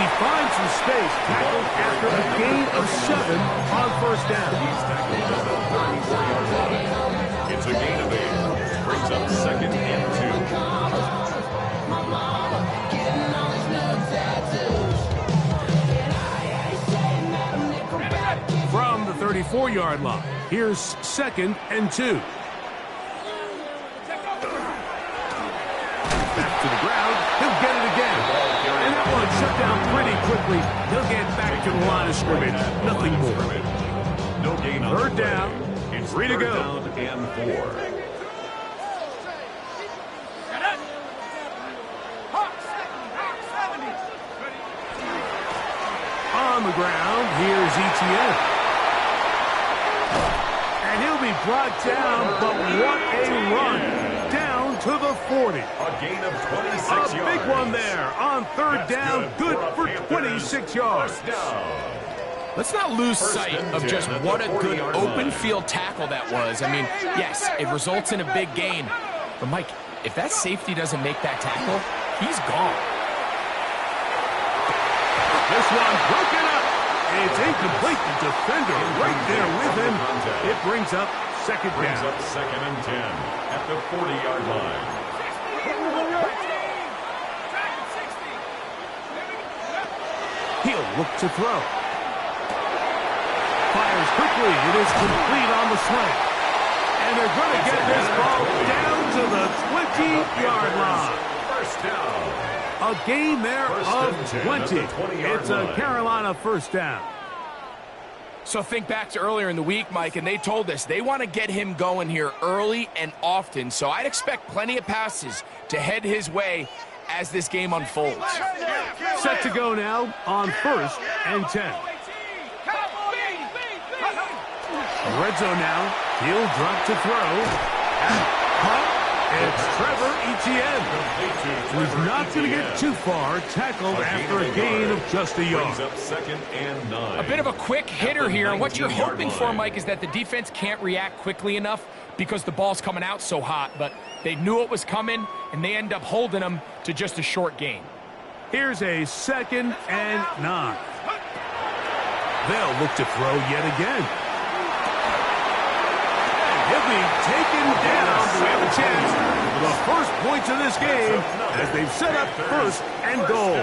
he finds some space, tackled after a gain of 7 on first down. It's a gain of 8. Brings up 2nd and 2. From the 34-yard line, here's 2nd and 2. Back to the ground, he'll get it again. And that one shut down pretty quickly. He'll get back to the line of scrimmage. Nothing more. No gain on Third down. It's 3 to go. Down and 4. On the ground, here's ETN. And he'll be brought down, but what a run. Down to the 40. A gain of 26 yards. A big one there on third down. Good for 26 yards. Let's not lose sight of just what a good open field tackle that was. I mean, yes, it results in a big gain. But, Mike, if that safety doesn't make that tackle, he's gone. This one broken up. It's incomplete. The defender right there with him. It brings up 2nd down. Brings up 2nd and 10 at the 40-yard line. He'll look to throw. Fires quickly. It is complete on the slant. And they're going to get this ball down to the 20-yard line. First down. A gain there of 20. It's a Carolina first down. So think back to earlier in the week, Mike, and they told us they want to get him going here early and often. So I'd expect plenty of passes to head his way as this game unfolds. Set to go now on 1st and 10. Red zone now. He'll drop to throw. It's Trevor Etienne. He's not going to get too far. Tackled after a gain of just a yard. Up 2nd and 9. A bit of a quick hitter here, and what you're hoping for, Mike, is that the defense can't react quickly enough because the ball's coming out so hot. But they knew it was coming, and they end up holding them to just a short gain. Here's a 2nd and 9. They'll look to throw yet again. He'll be taken down. We have a chance for the first points of this game as they've set up 1st and goal.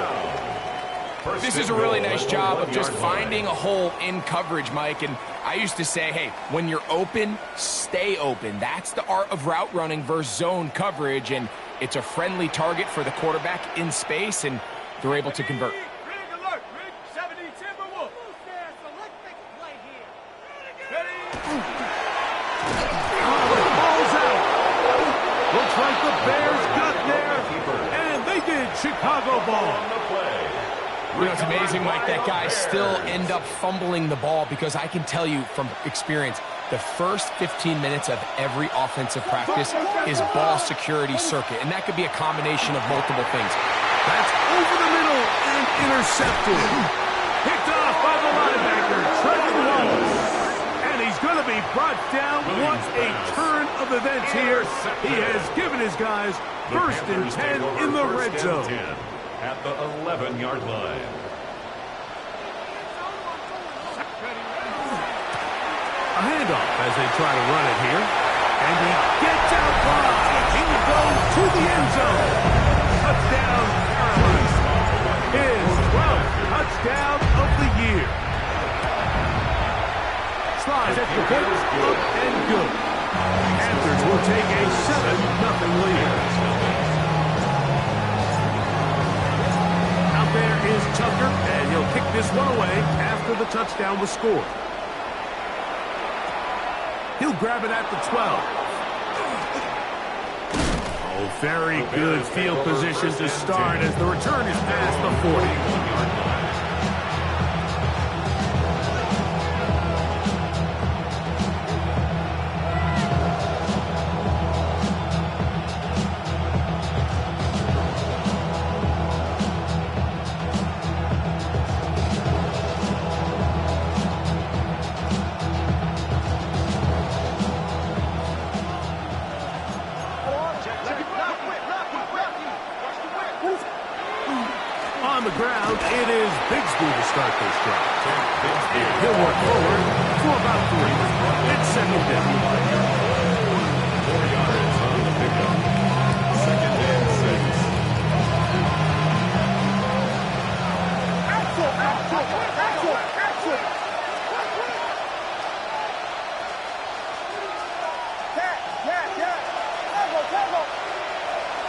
This is a really nice job of just finding a hole in coverage, Mike. And I used to say, hey, when you're open, stay open. That's the art of route running versus zone coverage. And it's a friendly target for the quarterback in space, and they're able to convert. Like the Bears got there, and they did. Chicago ball. You know, it's amazing, Mike, that guys still end up fumbling the ball because I can tell you from experience, the first 15 minutes of every offensive practice is ball security circuit, and that could be a combination of multiple things. That's over the middle and intercepted. Picked off by the linebacker, Trevor Wallace. He's going to be brought down. What a turn of events here. He has given his guys 1st and 10 in the red zone. At the 11-yard line. A handoff as they try to run it here. And he gets out wide. He goes to the end zone. Touchdown, Carolina. His 12th touchdown of the year. Slides at the hook, up and good. Panthers will take a 7-0 lead. Out there is Tucker, and he'll kick this one away after the touchdown was scored. He'll grab it at the 12. Oh, very good field position to start as the return is past the 40. On the ground, it is Bigsby to start this drive. And he'll work forward for about 3. It's second down. 4 yards on the pickup. Second and 6.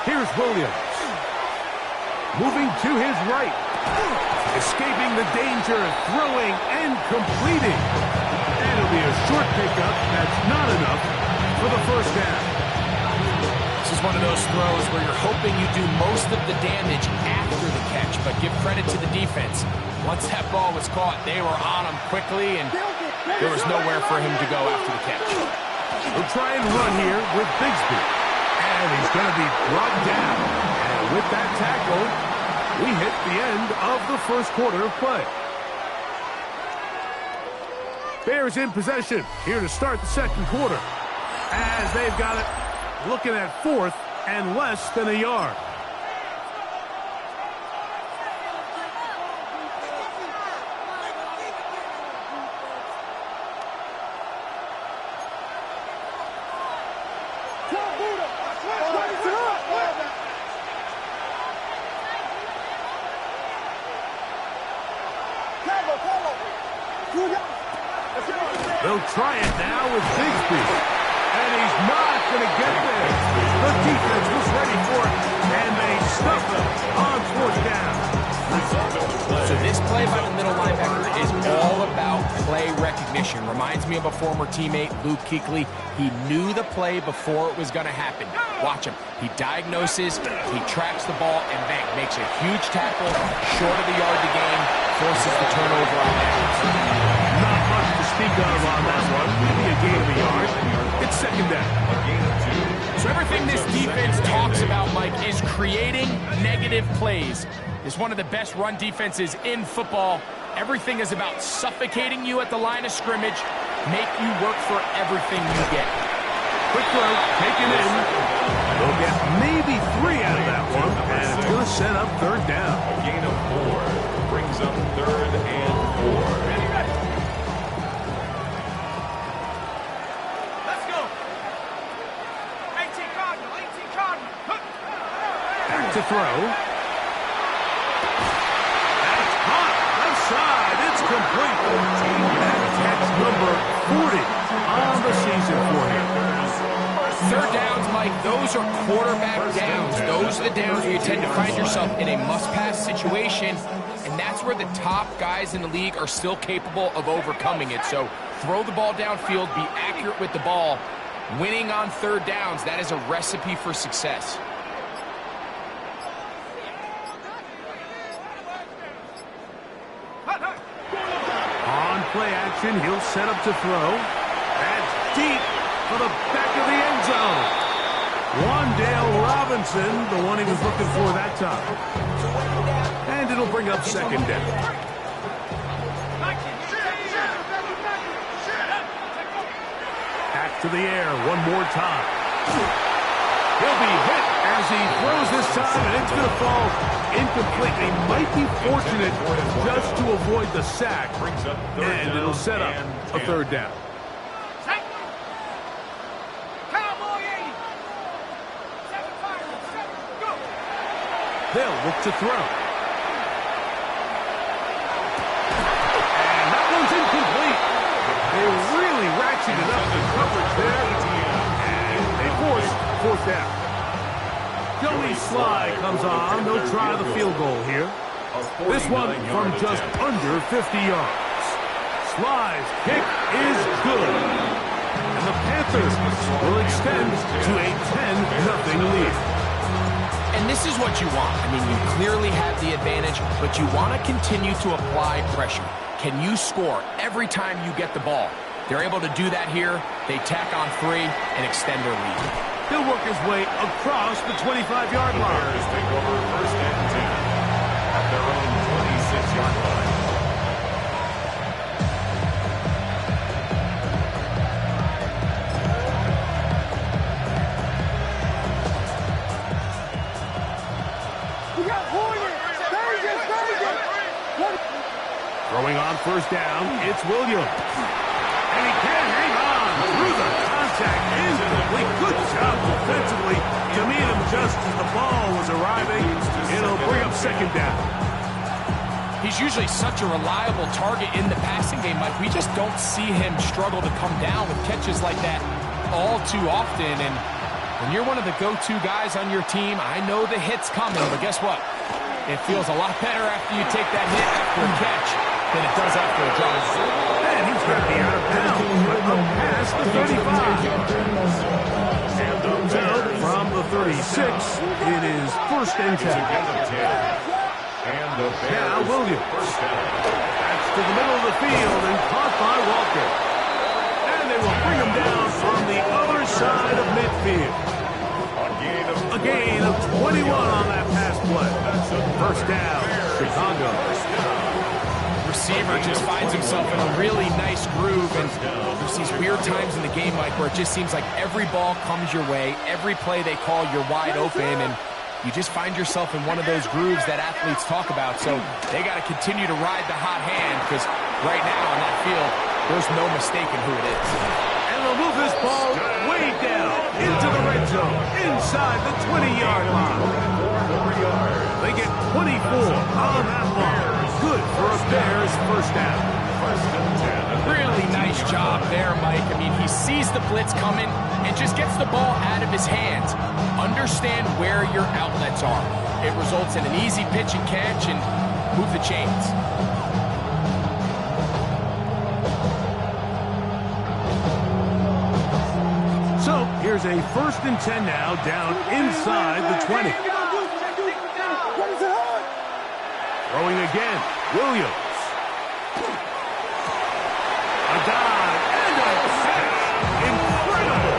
Here's Williams. Moving to his right. Escaping the danger, throwing and completing. And it'll be a short pickup. That's not enough for the first down. This is one of those throws where you're hoping you do most of the damage after the catch, but give credit to the defense. Once that ball was caught, they were on him quickly, and there was nowhere for him to go after the catch. We'll try and run here with Bigsby. And he's going to be brought down. And with that tackle, we hit the end of the first quarter of play. Bears in possession here to start the second quarter. As they've got it looking at 4th and less than a yard. They'll try it now with Bigsby. And he's not going to get there. The defense was ready for it, and they stuff him on 4th down. So this play by the middle linebacker is all about play recognition. Reminds me of a former teammate, Luke Kuechly. He knew the play before it was going to happen. Watch him. He diagnoses, he tracks the ball, and bang, makes a huge tackle, short of the yard to gain, forces the turnover on that. Not much to speak of on that one. Maybe a gain of a yard. It's second down. So everything this defense talks about, Mike, is creating negative plays. It's one of the best run defenses in football. Everything is about suffocating you at the line of scrimmage, make you work for everything you get. Quick throw, taken in. They'll get maybe 3 out of that one, and it's going to set up 3rd down. A gain of 4 brings up 3rd and 4. To throw. That's hot. Left side. It's complete. And catch number 40 on the season for him. 3rd downs, Mike, those are quarterback downs. Those are the downs where you tend to find yourself in a must-pass situation, and that's where the top guys in the league are still capable of overcoming it. So throw the ball downfield, be accurate with the ball. Winning on 3rd downs, that is a recipe for success. Play action, he'll set up to throw. That's deep for the back of the end zone. Wandale Robinson, the one he was looking for that time. And it'll bring up 2nd down. Back to the air one more time. He'll be hit as he throws this time, and it's going to fall incomplete. They might be fortunate just to avoid the sack, and it'll set up a 3rd down. They'll look to throw. And that one's incomplete. They really ratcheted up the coverage there, and they force 4th down. Joey Sly comes on. They'll try the field goal here. This one from just under 50 yards. Sly's kick is good. And the Panthers will extend to a 10-0 lead. And this is what you want. I mean, you clearly have the advantage, but you want to continue to apply pressure. Can you score every time you get the ball? They're able to do that here. They tack on 3 and extend their lead. He'll work his way across the 25-yard line. Bears take over 1st and 10 at their own 26-yard line. We got Hornets! Vegas! Throwing on first down, it's Williams. And he can't hang on through the contact. Incomplete. Good job defensively to meet him just as the ball was arriving. It'll bring up second down. He's usually such a reliable target in the passing game, Mike. We just don't see him struggle to come down with catches like that all too often. And when you're one of the go-to guys on your team, I know the hit's coming, but guess what? It feels a lot better after you take that hit after a catch than it does after a drop. And he's got to be out of bounds, but up past the 35. So from the 36, it is first and 10. Now Williams. That's to the middle of the field and caught by Walker. And they will bring him down from the other side of midfield. A gain of 21 on that pass play. First down, Chicago. Receiver just finds himself in a really nice groove, and there's these weird times in the game, Mike, where it just seems like every ball comes your way, every play they call, you're wide open, and you just find yourself in one of those grooves that athletes talk about. So they got to continue to ride the hot hand, because right now on that field, there's no mistaking who it is. And they'll move this ball way down into the red zone, inside the 20-yard line. They get 24 on that mark. Good for a Bears first down. Really nice job there, Mike. I mean, he sees the blitz coming and just gets the ball out of his hands. Understand where your outlets are. It results in an easy pitch and catch and move the chains. So here's a first and 10 now, down inside the 20. Throwing again, Williams. A dive and a catch. Incredible.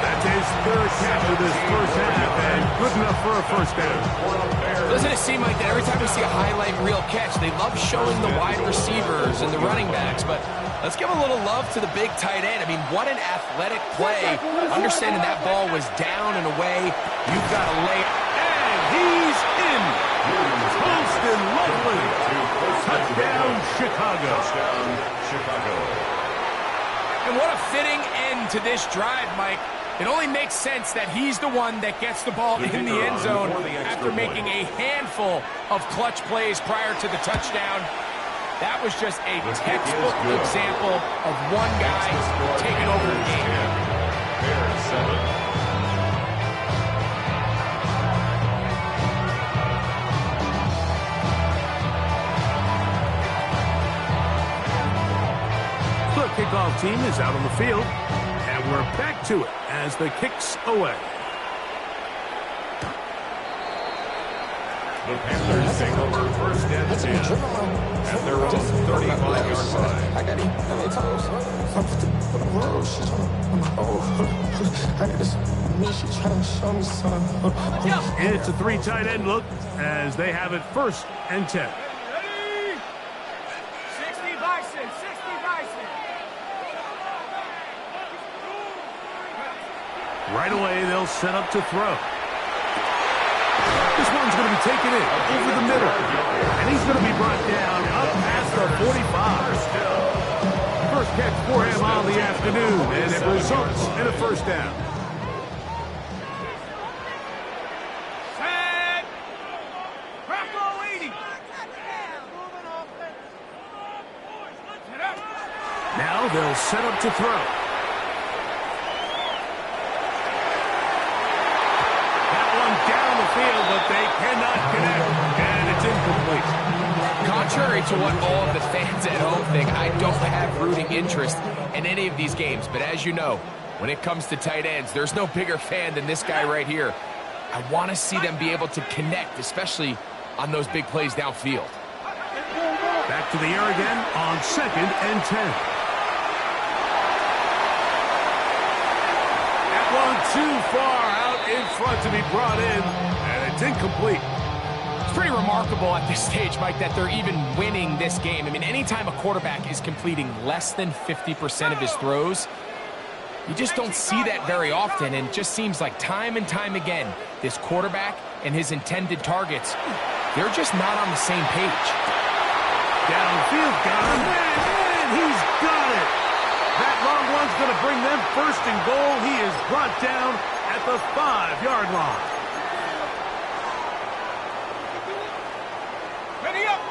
That's his third catch of this first half, and good enough for a first down. Doesn't it seem like that every time we see a highlight reel catch, they love showing the wide receivers and the running backs, but let's give a little love to the big tight end. I mean, what an athletic play. Understanding that ball was down and away, you've got to lay it. And he's in. Holston Lovely. Touchdown, Chicago. And what a fitting end to this drive, Mike. It only makes sense that he's the one that gets the ball in the end zone after making a handful of clutch plays prior to the touchdown. That was just a textbook example of one guy taking over the game. The kickoff team is out on the field, and we're back to it as the kick's away. The Panthers take over first and 10 at their own 35-yard line. I got him. How many times? I put the road. She's trying to, I got this. Me, she's trying to show me something. It's a three tight end look as they have it first and 10. 60 Bison, 60 Bison. Right away, they'll set up to throw. This one's going to be taken in over the middle. And he's going to be brought down up past the 45. First catch for him on the afternoon, and it results in a first down. Set. Bronco 80. Now they'll set up to throw. Down the field, but they cannot connect, and it's incomplete. Contrary to what all of the fans at home think, I don't have rooting interest in any of these games. But as you know, when it comes to tight ends, there's no bigger fan than this guy right here. I want to see them be able to connect, especially on those big plays downfield. Back to the air again on second and 10. That one too far out in front to be brought in, and it's incomplete. It's pretty remarkable at this stage, Mike, that they're even winning this game. I mean, anytime a quarterback is completing less than 50% of his throws, you just don't see that very often, and it just seems like time and time again, this quarterback and his intended targets, they're just not on the same page. Downfield downfield. Got him. And he's got it. That long run's going to bring them first and goal. He is brought down at the 5-yard line. Ready up.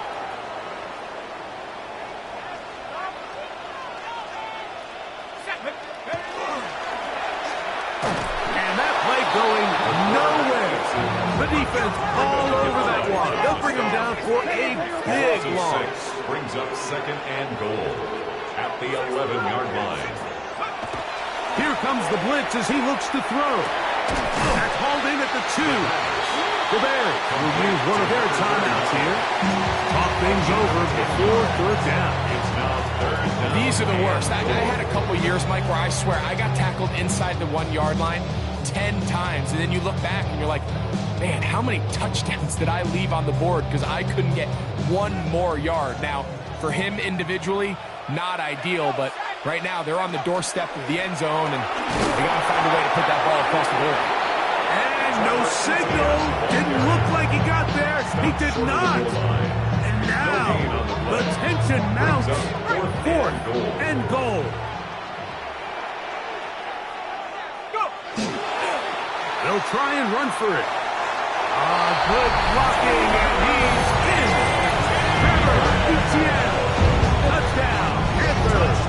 And that play going nowhere. The defense all over that one. They'll bring him down for a big loss. Brings up second and goal at the 11-yard line. Here comes the blitz as he looks to throw. That's hauled in at the 2. The Bears will use one of their timeouts here. Talk things over before third down. It's now third down. These are the worst. I had a couple years, Mike, where I swear I got tackled inside the 1-yard line 10 times. And then you look back and you're like, man, how many touchdowns did I leave on the board because I couldn't get one more yard? Now, for him individually, not ideal, but right now they're on the doorstep of the end zone, and they got to find a way to put that ball across the board. And no signal. Didn't look like he got there. He did not. And now the tension mounts. 4th and goal. They'll try and run for it. Good blocking, and he's in. SZN. Touchdown. Panthers.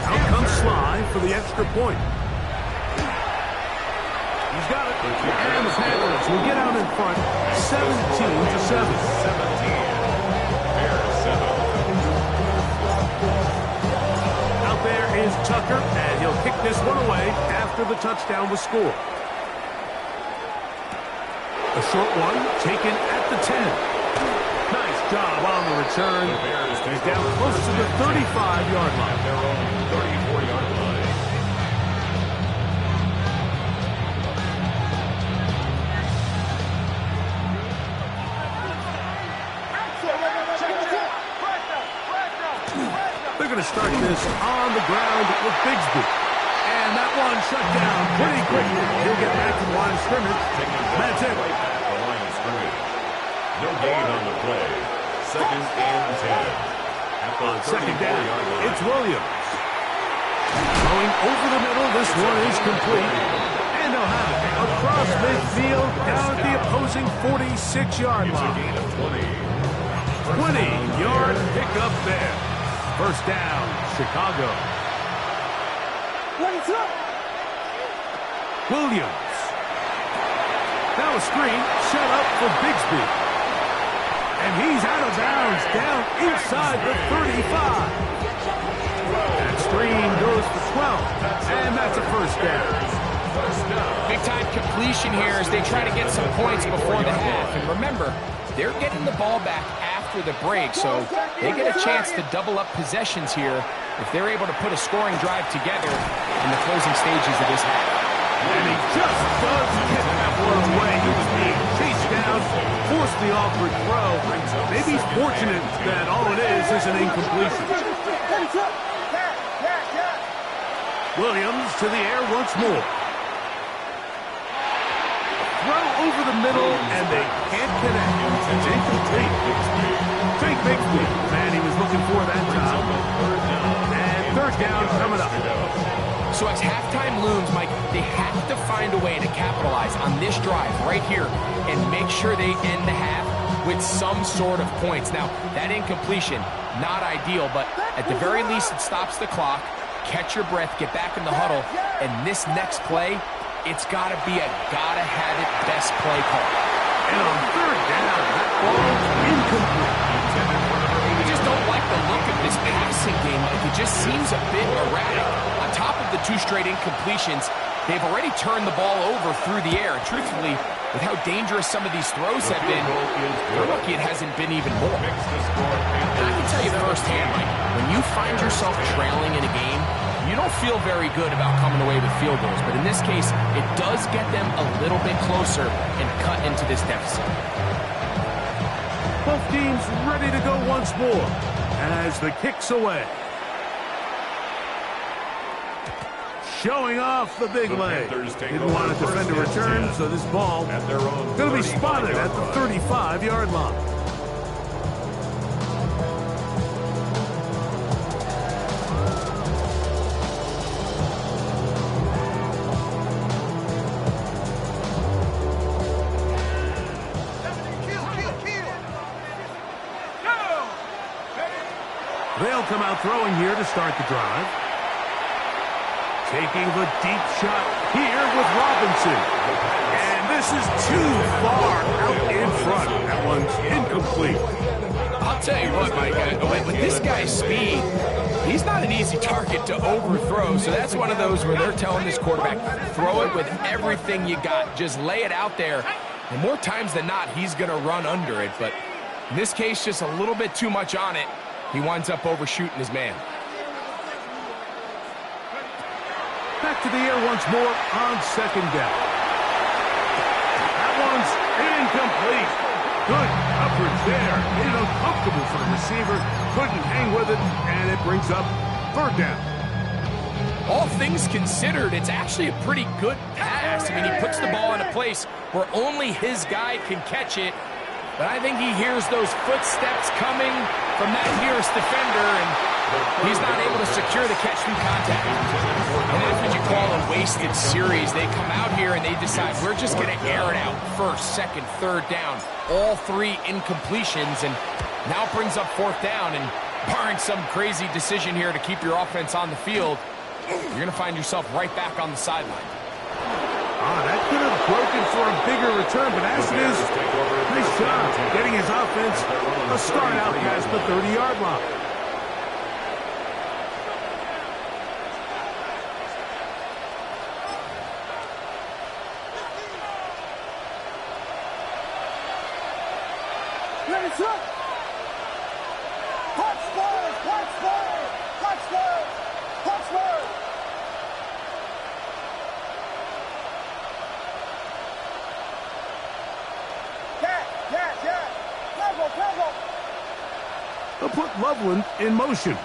Out comes Sly for the extra point. He's got it. And the Panthers will get out in front, 17-7. 17. Bears 7. Out there is Tucker, and he'll kick this one away after the touchdown was scored. A short one taken at the 10. Nice job on the return. He's down close to the 35-yard line. Their own 34-yard line. They're going to start this on the ground with Bigsby. And that one shut down pretty quickly. He'll get back to the line of scrimmage. That's it. Right at the line of scrimmage. No gain on the play. Second and 10. At the Second down, 34-yard line. it's Williams. Going over the middle, this one is complete. And they'll have it across midfield down at the opposing 46-yard It's a line. gain of 20. 20-yard pickup there. First down, Chicago. Williams. Now a screen set up for Bigsby. And he's out of bounds down inside the 35. That screen goes for 12. And that's a first down. Big time completion here as they try to get some points before the half. And remember, they're getting the ball back after the break, so they get a chance to double up possessions here if they're able to put a scoring drive together in the closing stages of this half. And he just does get that one away. He was being chased down, forced the awkward throw. Maybe he's fortunate that all it is an incompletion. Williams to the air once more. Throw over the middle, and they can't connect. It's incomplete. Take Bigsby. Man, he was looking for that time. And third down coming up. So as halftime looms, Mike, they have to find a way to capitalize on this drive right here and make sure they end the half with some sort of points. Now, that incompletion, not ideal, but at the very least it stops the clock. Catch your breath, get back in the huddle, and this next play, it's got to be a gotta-have-it best play call. And on third down, that ball incomplete. I just don't like the look of this passing game. Like, it just seems a bit erratic. On top of the 2 straight incompletions, they've already turned the ball over through the air. Truthfully, with how dangerous some of these throws have been, they're lucky it hasn't been even more. And I can tell you firsthand, Mike, when you find yourself trailing in a game, you don't feel very good about coming away with field goals. But in this case, it does get them a little bit closer and cut into this deficit. Both teams ready to go once more as the kick's away. Showing off the big leg. Didn't want to defend a return, so this ball going to be spotted at the 35-yard line. They'll come out throwing here to start the drive. Taking the deep shot here with Robinson. And this is too far out in front. That one's incomplete. I'll tell you what, Mike, with this guy's speed, he's not an easy target to overthrow. So that's one of those where they're telling this quarterback, throw it with everything you got. Just lay it out there. And more times than not, he's going to run under it. But in this case, just a little bit too much on it. He winds up overshooting his man. Back to the air once more on second down. That one's incomplete. Good coverage there. Made it uncomfortable for the receiver. Couldn't hang with it, and it brings up third down. All things considered, it's actually a pretty good pass. I mean, he puts the ball in a place where only his guy can catch it. But I think he hears those footsteps coming from that nearest defender, and he's not able to secure the catch through contact. And that's what you call a wasted series. They come out here and they decide, we're just going to air it out. First, second, third down. All three incompletions, and now brings up fourth down. And barring some crazy decision here to keep your offense on the field, you're going to find yourself right back on the sideline. That could have broken for a bigger return, but as it is, nice job getting his offense a start out past the 30-yard line. Ready, set. Touchdown, touchdown, touchdown, touchdown. They'll put Loveland in motion.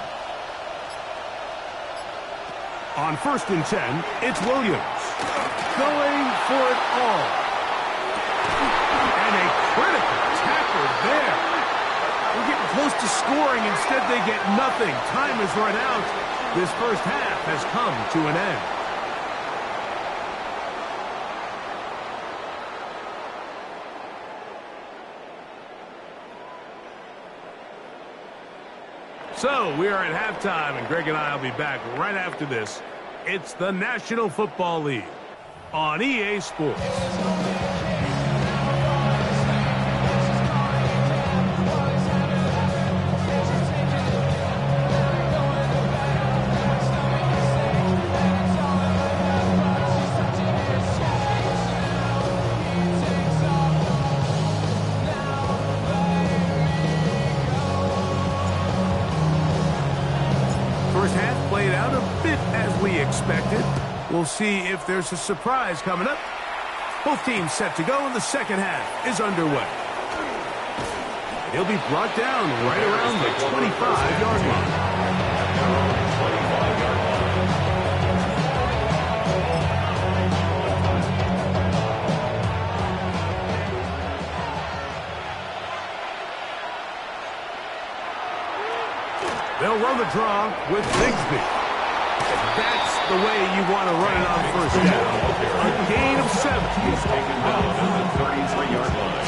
On 1st and 10, it's Williams. Going for it all. And a critical tackle there. We're getting close to scoring. Instead, they get nothing. Time has run out. This first half has come to an end. So, we are at halftime, and Greg and I will be back right after this. It's the National Football League on EA Sports. First half played out a bit as we expected. We'll see if there's a surprise coming up. Both teams set to go, and the second half is underway. He'll be brought down right around the 25-yard line. They'll run the draw with Bigsby. That's the way you want to run it on first down. A gain of 7. He's taken down at the 33-yard line.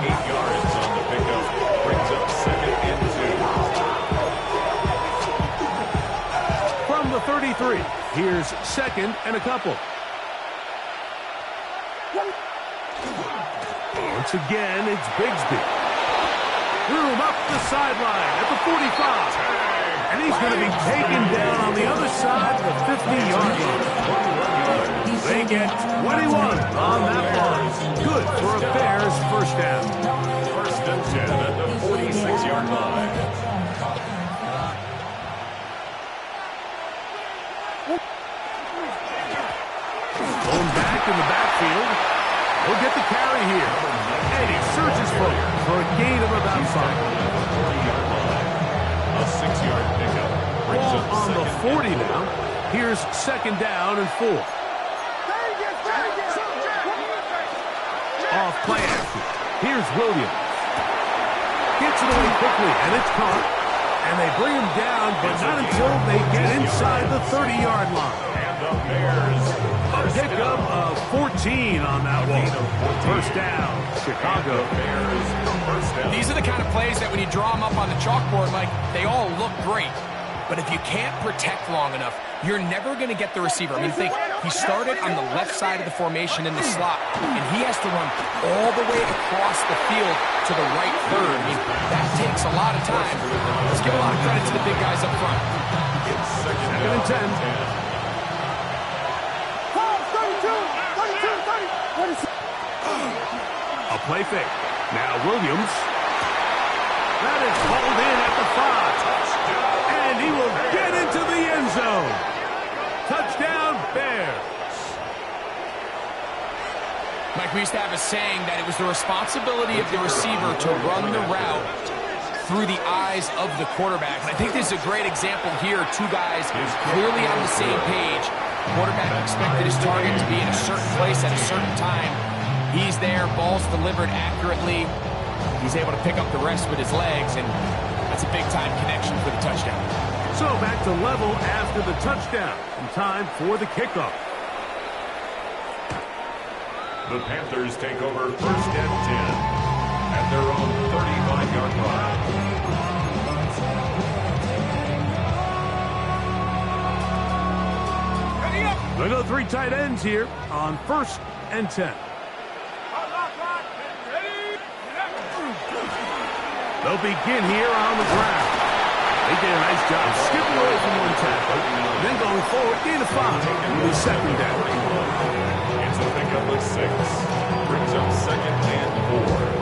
8 yards on the pickup. Brings up 2nd and 2. From the 33, here's 2nd and a couple. Once again, it's Bigsby. Room up the sideline at the 45. And he's going to be taken down on the other side of the 50-yard line. They get 21 on that line. Good for a Bears first down. 1st and 10 at the 46-yard line. Going back in the backfield. He'll get the carry here. And he surges forward for a gain of about 5. A 6-yard pickup. Brings up On the 40 now. Here's 2nd down and 4. Off play action. Here's Williams. Gets it away quickly, and it's caught. And they bring him down, but not until they get inside the 30-yard line. And the Bears A pickup of 14 on that one. First down, Chicago. These are the kind of plays that when you draw them up on the chalkboard, Mike, they all look great. But if you can't protect long enough, you're never going to get the receiver. I mean, think, he started on the left side of the formation in the slot, and he has to run all the way across the field to the right third. I mean, that takes a lot of time. Let's give a lot of credit to the big guys up front. It's second and 10. A play fake. Now Williams. That is pulled in at the 5. And he will get into the end zone. Touchdown, Bears. Mike, we used to have a saying that it was the responsibility of the receiver to run the route through the eyes of the quarterback. And I think this is a great example here. Two guys clearly on the same page. Quarterback expected his target to be in a certain place at a certain time. He's there, ball's delivered accurately. He's able to pick up the rest with his legs, and that's a big-time connection for the touchdown. So back to level after the touchdown. And time for the kickoff. The Panthers take over first and 10 at their own 35-yard line. They go 3 tight ends here on first and 10. They'll begin here on the ground. They did a nice job skipping away from one tackle, then going forward, gain of 5, with his second down. It's a pickup of 6. Brings up second and 4.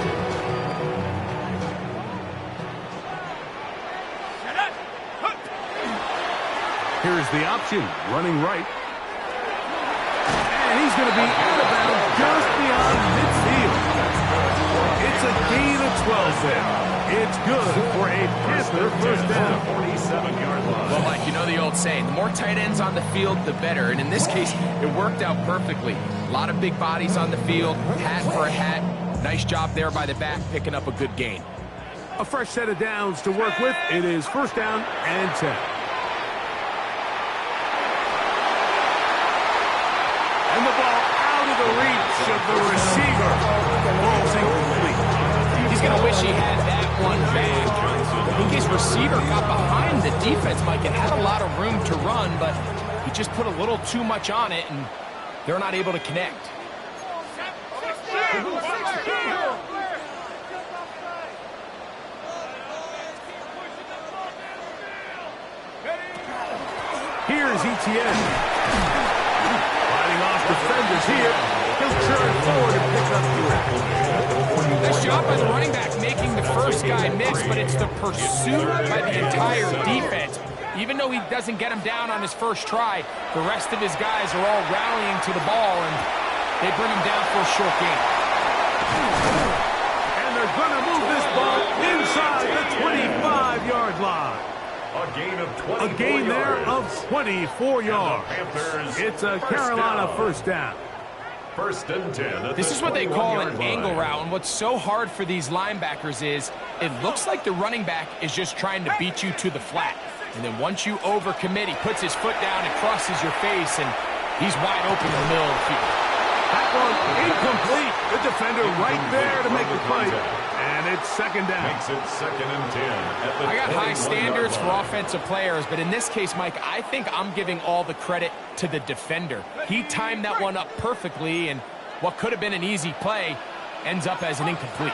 Here's the option, running right. And he's going to be out of bounds just beyond midfield. It's a gain of 12 there. It's good for a Panther first down. 47-yard line. Well, Mike, you know the old saying, the more tight ends on the field, the better. And in this case, it worked out perfectly. A lot of big bodies on the field, hat for a hat. Nice job there by the back, picking up a good gain. A fresh set of downs to work with. It is first down and 10. And the ball out of the reach of the receiver. Ball's incomplete. He's going to wish he had that one back. I think his receiver got behind the defense, Mike, and had a lot of room to run, but he just put a little too much on it, and they're not able to connect. Here's ETN. Fighting off defenders here. He'll turn forward and pick up the Nice job by the running back making the first guy miss, but it's the pursuit by the entire defense. Even though he doesn't get him down on his first try, the rest of his guys are all rallying to the ball, and they bring him down for a short gain. And they're going to move this ball inside the 25-yard line. A gain of 24 A gain there yards. of 24 yards. Panthers It's a Carolina down. first down. First and 10 at This the is what they call an 21-yard angle line. route, and what's so hard for these linebackers is it looks like the running back is just trying to beat you to the flat. And then once you overcommit, he puts his foot down and crosses your face, and he's wide open in the middle of the field. That one incomplete. The defender right there to make the play. And it's second down. Makes it second and 10 at the I got high 21-yard standards for line. offensive players, but in this case, Mike, I think I'm giving all the credit to the defender. He timed that one up perfectly, and what could have been an easy play ends up as an incomplete.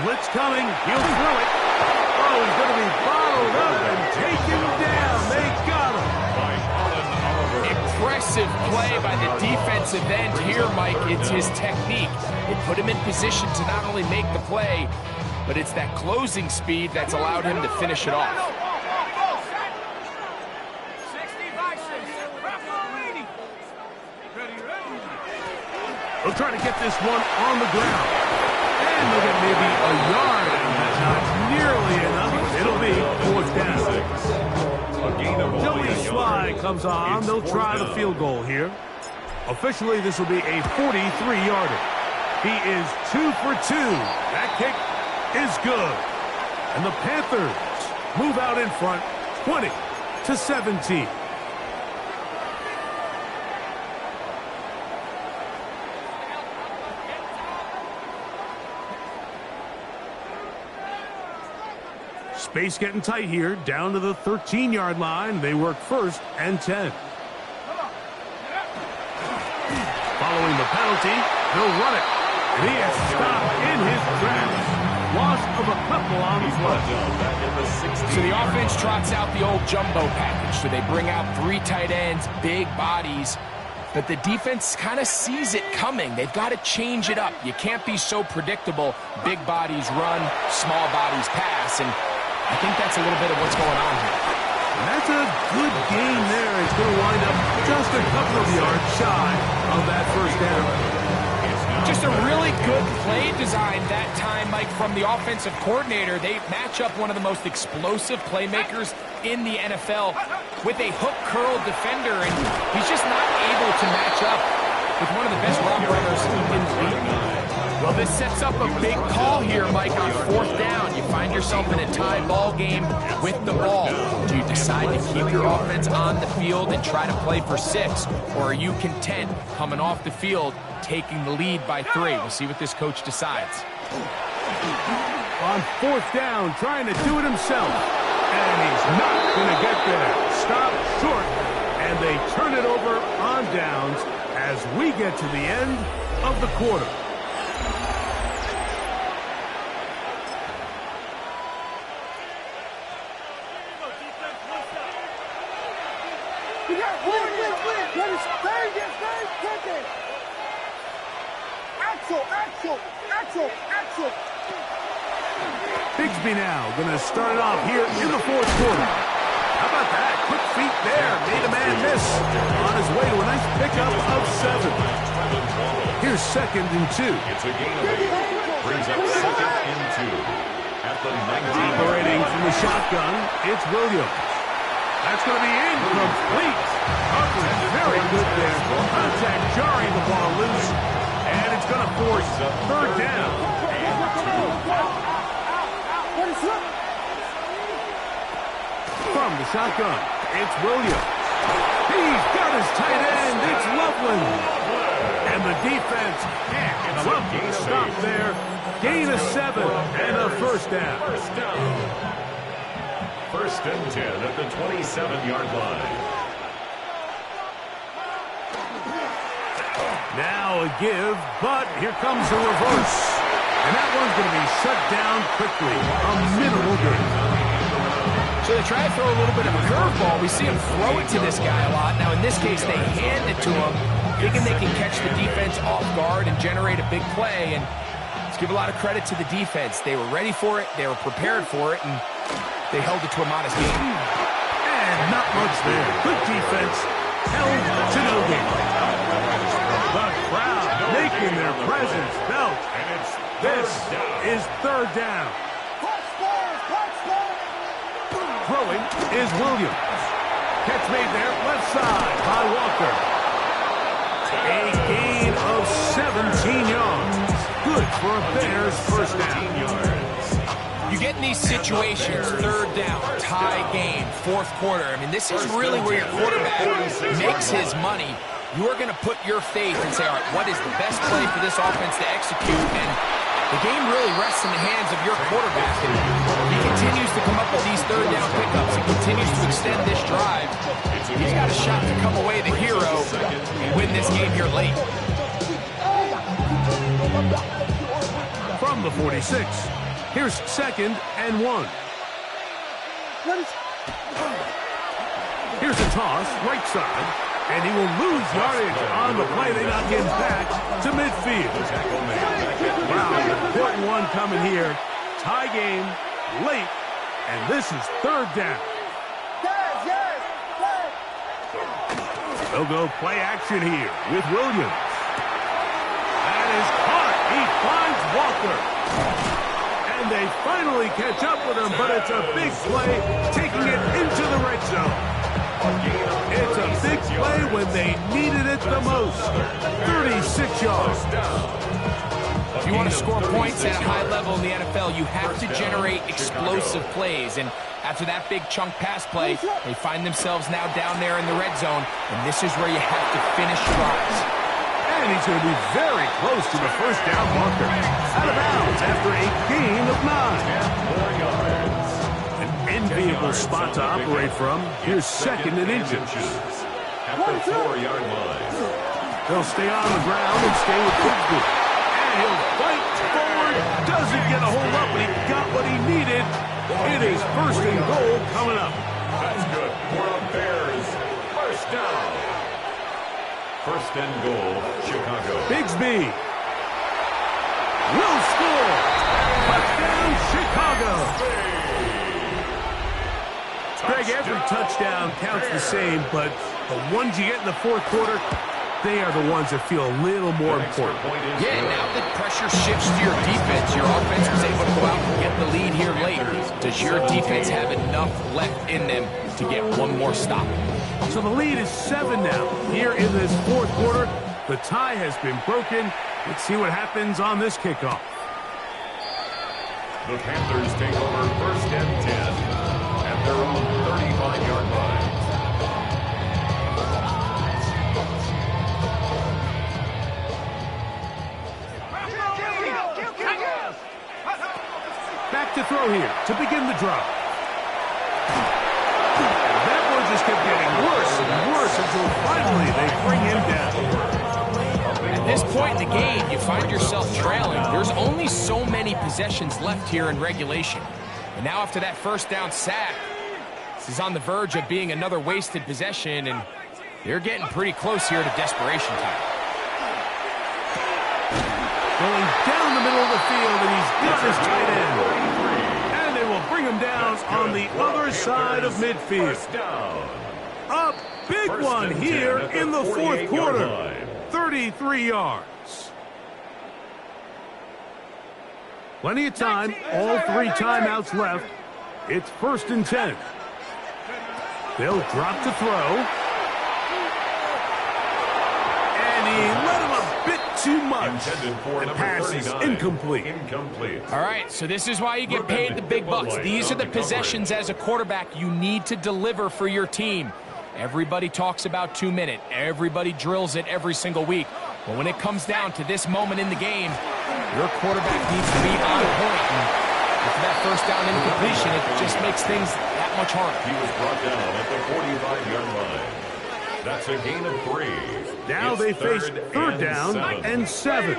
Blitz coming. He'll throw it. Oh, he's going to be bottled up and taken down. They got him. By Allen Oliver. Impressive play by the defensive end here, Mike. It's his technique. It put him in position to not only make the play, but it's that closing speed that's allowed him to finish it off. They'll try to get this one on the ground. And they'll get maybe a yard. That's not nearly enough. It'll be fourth down. A gain of only Joey a Sly yard. comes on. It's They'll fourth try the down. field goal here. Officially, this will be a 43-yarder. He is 2 for 2. That kick is good. And the Panthers move out in front, 20-17. Space getting tight here, down to the 13-yard line. They work 1st and 10. Following the penalty, they'll run it. And he is stopped in his tracks. Loss of a couple on the play. So the offense trots out the old jumbo package. So they bring out 3 tight ends, big bodies. But the defense kind of sees it coming. They've got to change it up. You can't be so predictable. Big bodies run, small bodies pass. And I think that's a little bit of what's going on here. And that's a good game there. It's going to wind up just a couple of yards shy of that first down. Just a really good play design that time, Mike, from the offensive coordinator. They match up one of the most explosive playmakers in the NFL with a hook curl defender, and he's just not able to match up with one of the best route runners in the league. Well, this sets up a big call here, Mike, on 4th down. You find yourself in a tie ball game with the ball. Do you decide to keep your offense on the field and try to play for 6, or are you content coming off the field taking the lead by 3? We'll see what this coach decides. On 4th down, trying to do it himself. And he's not going to get there. Stop short, and they turn it over on downs as we get to the end of the quarter. Axel. Bigsby now going to start it off here in the 4th quarter. How about that? Quick feet there. Made a man miss. On his way to a nice pickup of 7. Here's 2nd and 2. It's a gain of 8. Brings up 2nd and 2. At the 19. Operating from the shotgun, it's Williams. That's going to be incomplete. Coverage very good there. Contact jarring the ball loose. And it's going to force 3rd down. From the shotgun, it's Williams. He's got his tight end. It's Loveland. And the defense can't stop there. Gain of 7 and a 1st down. 1st and 10 at the 27-yard line. Now a give, but here comes the reverse. And that one's going to be shut down quickly. A minimal gain. So they try to throw a little bit of a curveball. We see him throw it to this guy a lot. Now in this case, they hand it to him, thinking they can catch the defense off guard and generate a big play. And let's give a lot of credit to the defense. They were ready for it, they were prepared for it, and they held it to a modest gain. And not much there. Good defense. Held to no gain. The crowd making their presence felt. This is 3rd down. Throwing is Williams. Catch made there, left side by Walker. A gain of 17 yards. Good for a Bears 1st down. You get in these situations, 3rd down, tie game, 4th quarter. I mean, this is really where your quarterback makes his money. You are going to put your faith and say, all right, what is the best play for this offense to execute? And the game really rests in the hands of your quarterback. And he continues to come up with these 3rd down pickups. He continues to extend this drive. He's got a shot to come away the hero and win this game here late. From the 46, here's 2nd and 1. Here's a toss, right side. And he will lose yardage on the play. They knock him back to midfield. Wow, important one coming here. Tie game, late, and this is 3rd down. They'll go play action here with Williams. That is caught. He finds Walker. And they finally catch up with him, but it's a big play, taking it into the red zone. It's a big play when they needed it the most. 36 yards. If you want to score points at a high level in the NFL, you have to generate explosive plays. And after that big chunk pass play, they find themselves now down there in the red zone. And this is where you have to finish drives. And he's going to be very close to the 1st down marker. Out of bounds after a gain of 9. comfortable spot to operate from. Here's second and inches. At the 4-yard line. He'll stay on the ground and stay with Bigsby. And he'll fight forward. Doesn't get a hold up, but he got what he needed. It is first and goal coming up. That's good for the Bears. First down. First and goal, Chicago. Bigsby will score. Touchdown, Chicago. Greg, every touchdown counts the same, but the ones you get in the fourth quarter, they are the ones that feel a little more important. Yeah, now that pressure shifts to your defense, your offense was able to go out and get the lead here late. Does your defense have enough left in them to get one more stop? So the lead is 7 now. Here in this fourth quarter, the tie has been broken. Let's see what happens on this kickoff. The Panthers take over first and 10 at their own 35-yard line. Back to throw here to begin the drive. That one just kept getting worse and worse until finally they bring him down. At this point in the game, you find yourself trailing. There's only so many possessions left here in regulation. And now after that first down sack, this is on the verge of being another wasted possession, and they're getting pretty close here to desperation time. Going down the middle of the field, and he's got his tight end. And they will bring him down on the other side of midfield. A big one here in the fourth quarter. 33 yards. Plenty of time, all 3 timeouts left. It's first and 10. They'll drop to throw. And he let him a bit too much. The pass is incomplete. All right, so this is why you get paid the big bucks. These are the possessions as a quarterback you need to deliver for your team. Everybody talks about 2-minute. Everybody drills it every single week. But when it comes down to this moment in the game, your quarterback needs to be on point. And after that first down incompletion, it just makes things that much harder. He was brought down at the 45-yard line. That's a gain of 3. Now they face third down and 7.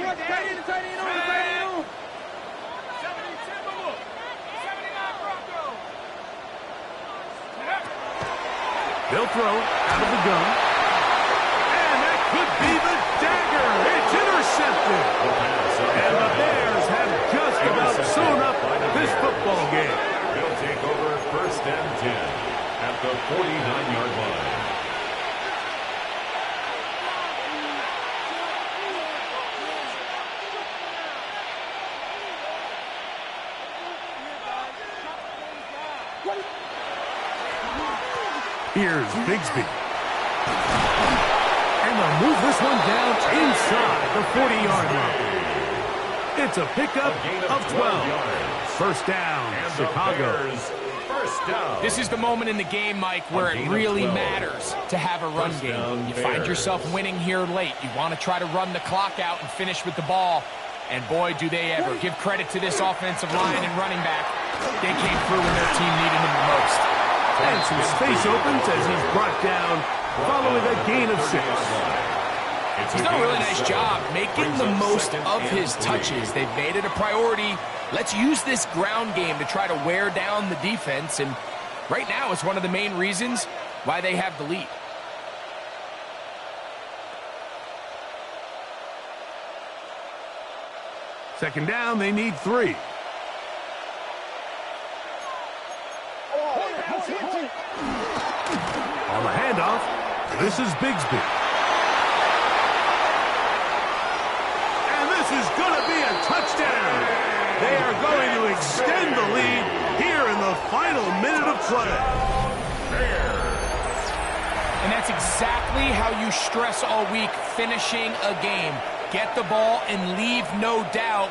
They'll throw out of the gun. And that could be the dagger. It's intercepted. And the Bears have just about sewn up this football game. They'll take over first and 10 at the 49-yard line. Here's Bigsby. And they'll move this one down inside the 40-yard line. It's a pickup of 12. First down, Chicago. This is the moment in the game, Mike, where it really matters to have a run game. You find yourself winning here late. You want to try to run the clock out and finish with the ball. And boy, do they ever. Give credit to this offensive line and running back. They came through when their team needed him the most. And some space opens as he's brought down following a gain of 6. He's done a really nice job making the most of his touches. They've made it a priority. Let's use this ground game to try to wear down the defense. And right now, it's one of the main reasons why they have the lead. Second down, they need 3. On the handoff, this is Bigsby. And this is going to be a touchdown. They are going to extend the lead here in the final minute of play. And that's exactly how you stress all week, finishing a game. Get the ball and leave no doubt.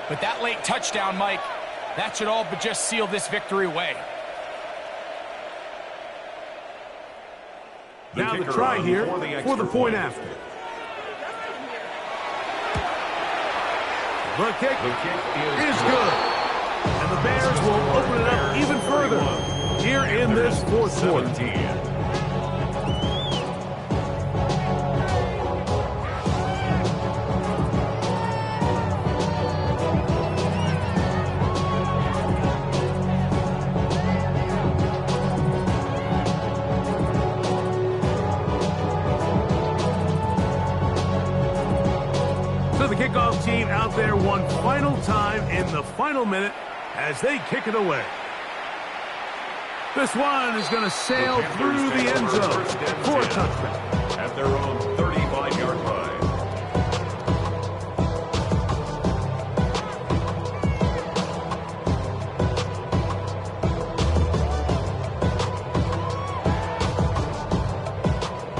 But that late touchdown, Mike, that should all but just seal this victory away. Now the try here for the point after. The kick is good. And the Bears will open it up even further here in this fourth quarter. 17. So the kickoff team out there one final time in the final minute as they kick it away. This one is going to sail through the end zone for a touchdown. At their own 35-yard line.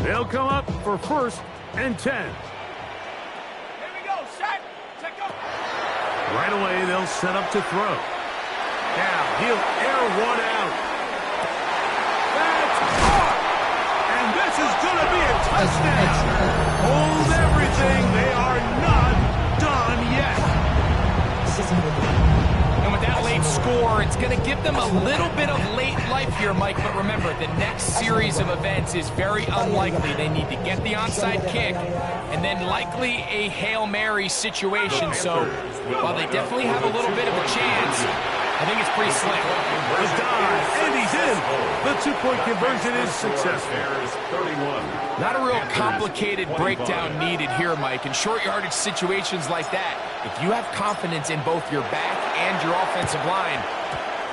They'll come up for 1st and 10. Right away, they'll set up to throw. Now, he'll air one out. That's caught! And this is going to be a touchdown. Hold everything. They are not done yet. And with that late score, it's going to give them a little bit of late life here, Mike. But remember, the next series of events is very unlikely. They need to get the onside kick and then likely a Hail Mary situation. So while they definitely have a little bit of a chance, I think it's pretty slim. The dive, and he's in. The two-point conversion is successful. Not a real complicated breakdown needed here, Mike. In short yardage situations like that, if you have confidence in both your back and your offensive line,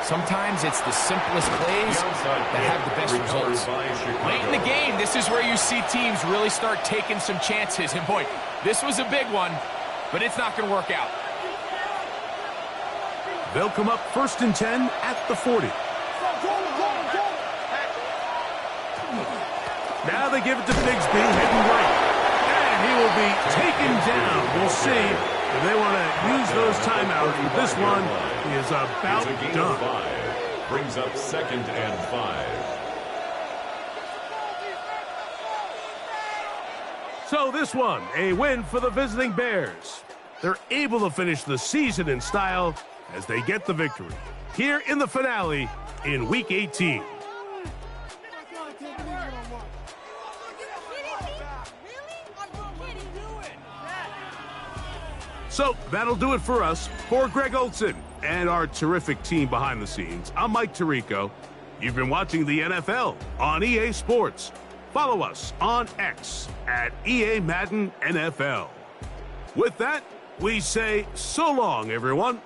sometimes it's the simplest plays that have the best results. Late in the game, this is where you see teams really start taking some chances. And boy, this was a big one, but it's not going to work out. They'll come up 1st and 10 at the 40. Now they give it to Bigsby, heading right. And he will be taken down. We'll see if they want to use those timeouts. But this one is about done. Brings up 2nd and 5. So this one, a win for the visiting Bears. They're able to finish the season in style as they get the victory here in the finale in Week 18. So that'll do it for us. For Greg Olson and our terrific team behind the scenes, I'm Mike Tirico. You've been watching the NFL on EA Sports. Follow us on X at EA Madden NFL. With that, we say so long, everyone.